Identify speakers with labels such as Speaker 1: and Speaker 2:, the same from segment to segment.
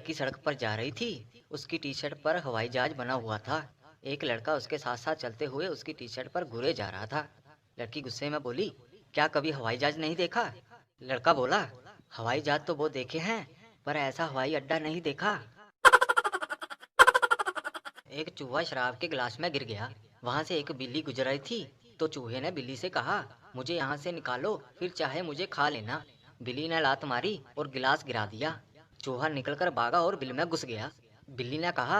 Speaker 1: लड़की सड़क पर जा रही थी। उसकी टी शर्ट पर हवाई जहाज बना हुआ था। एक लड़का उसके साथ साथ चलते हुए उसकी टी शर्ट पर घुरे जा रहा था। लड़की गुस्से में बोली, क्या कभी हवाई जहाज नहीं देखा? लड़का बोला, हवाई जहाज तो वो देखे हैं, पर ऐसा हवाई अड्डा नहीं देखा। एक चूहा शराब के गिलास में गिर गया। वहां से एक बिल्ली गुजर रही थी, तो चूहे ने बिल्ली से कहा, मुझे यहाँ से निकालो, फिर चाहे मुझे खा लेना। बिल्ली ने लात मारी और गिलास गिरा दिया। चूहा निकलकर भागा और बिल में घुस गया। बिल्ली ने कहा,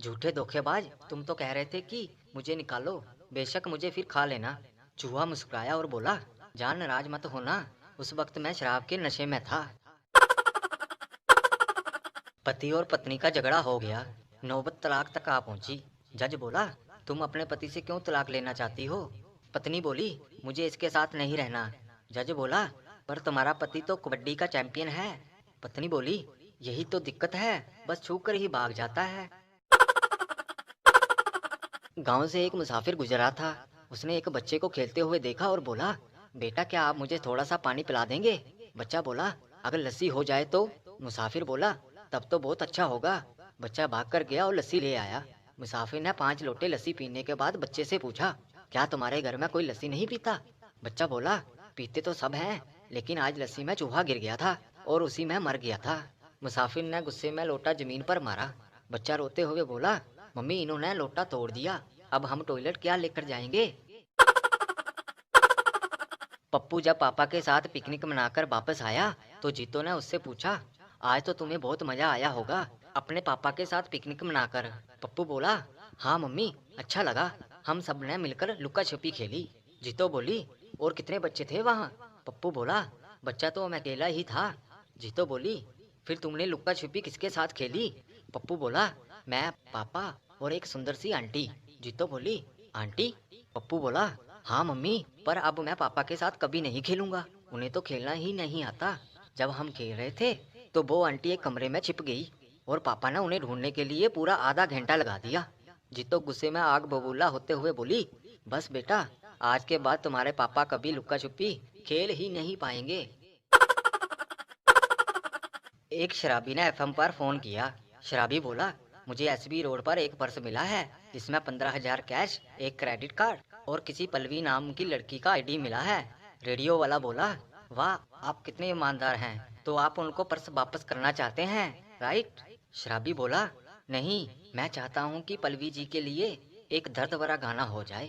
Speaker 1: झूठे धोखेबाज, तुम तो कह रहे थे कि मुझे निकालो, बेशक मुझे फिर खा लेना। चूहा मुस्कुराया और बोला, जान नाराज मत होना, उस वक्त मैं शराब के नशे में था। पति और पत्नी का झगड़ा हो गया। नौबत तलाक तक आ पहुंची। जज बोला, तुम अपने पति से क्यों तलाक लेना चाहती हो? पत्नी बोली, मुझे इसके साथ नहीं रहना। जज बोला, पर तुम्हारा पति तो कबड्डी का चैंपियन है। पत्नी बोली, यही तो दिक्कत है, बस छू कर ही भाग जाता है। गांव से एक मुसाफिर गुजरा था। उसने एक बच्चे को खेलते हुए देखा और बोला, बेटा क्या आप मुझे थोड़ा सा पानी पिला देंगे? बच्चा बोला, अगर लस्सी हो जाए तो। मुसाफिर बोला, तब तो बहुत अच्छा होगा। बच्चा भागकर गया और लस्सी ले आया। मुसाफिर ने 5 लोटे लस्सी पीने के बाद बच्चे से पूछा, क्या तुम्हारे घर में कोई लस्सी नहीं पीता? बच्चा बोला, पीते तो सब हैं, लेकिन आज लस्सी में चूहा गिर गया था और उसी में मर गया था। मुसाफिर ने गुस्से में लोटा जमीन पर मारा। बच्चा रोते हुए बोला, मम्मी इन्होंने लोटा तोड़ दिया, अब हम टॉयलेट क्या लेकर जाएंगे? पप्पू जब पापा के साथ पिकनिक मनाकर वापस आया, तो जीतो ने उससे पूछा, आज तो तुम्हें बहुत मजा आया होगा अपने पापा के साथ पिकनिक मनाकर। पप्पू बोला, हाँ मम्मी, अच्छा लगा, हम सब ने मिलकर लुका छुपी खेली। जीतो बोली, और कितने बच्चे थे वहाँ? पप्पू बोला, बच्चा तो मैं अकेला ही था। जीतो बोली, फिर तुमने लुका छुपी किसके साथ खेली? पप्पू बोला, मैं, पापा और एक सुंदर सी आंटी। जीतो बोली, आंटी? पप्पू बोला, हाँ मम्मी, पर अब मैं पापा के साथ कभी नहीं खेलूंगा, उन्हें तो खेलना ही नहीं आता। जब हम खेल रहे थे तो वो आंटी एक कमरे में छिप गई और पापा ने उन्हें ढूंढने के लिए पूरा आधा घंटा लगा दिया। जीतो गुस्से में आग बबूला होते हुए बोली, बस बेटा, आज के बाद तुम्हारे पापा कभी लुका छुपी खेल ही नहीं पाएंगे। एक शराबी ने एफएम पर फोन किया। शराबी बोला, मुझे एसबी रोड पर एक पर्स मिला है, जिसमें 15,000 कैश, एक क्रेडिट कार्ड और किसी पल्लवी नाम की लड़की का आईडी मिला है। रेडियो वाला बोला, वाह, आप कितने ईमानदार हैं, तो आप उनको पर्स वापस करना चाहते हैं, राइट? शराबी बोला, नहीं, मैं चाहता हूँ कि पल्लवी जी के लिए एक दर्द भरा गाना हो जाए।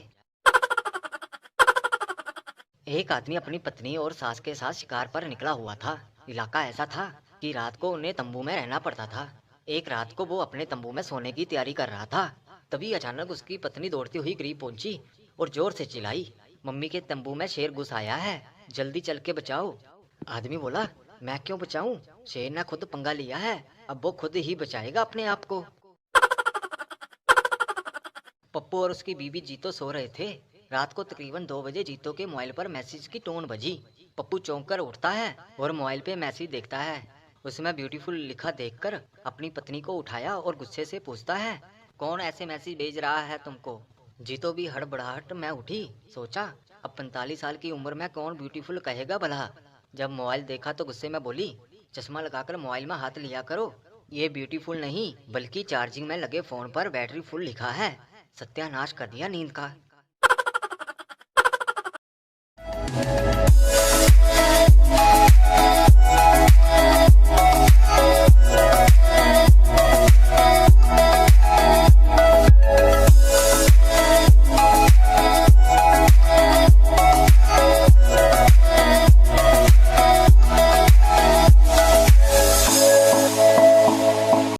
Speaker 1: एक आदमी अपनी पत्नी और सास के साथ शिकार पर निकला हुआ था। इलाका ऐसा था कि रात को उन्हें तंबू में रहना पड़ता था। एक रात को वो अपने तंबू में सोने की तैयारी कर रहा था। तभी अचानक उसकी पत्नी दौड़ती हुई करीब पहुंची और जोर से चिल्लाई, मम्मी के तंबू में शेर घुस आया है, जल्दी चल के बचाओ। आदमी बोला, मैं क्यों बचाऊं? शेर ने खुद पंगा लिया है, अब वो खुद ही बचाएगा अपने आप को। पप्पू और उसकी बीवी जीतो सो रहे थे। रात को तकरीबन 2 बजे जीतो के मोबाइल पर मैसेज की टोन बजी। पप्पू चौंक कर उठता है और मोबाइल पे मैसेज देखता है। उसमें ब्यूटीफुल लिखा देखकर अपनी पत्नी को उठाया और गुस्से से पूछता है, कौन ऐसे मैसेज भेज रहा है तुमको? जीतो भी हड़बड़ाहट में उठी। सोचा, अब 45 साल की उम्र में कौन ब्यूटीफुल कहेगा भला? जब मोबाइल देखा तो गुस्से में बोली, चश्मा लगाकर मोबाइल में हाथ लिया करो, ये ब्यूटीफुल नहीं बल्कि चार्जिंग में लगे फोन पर बैटरी फुल लिखा है। सत्यानाश कर दिया नींद का।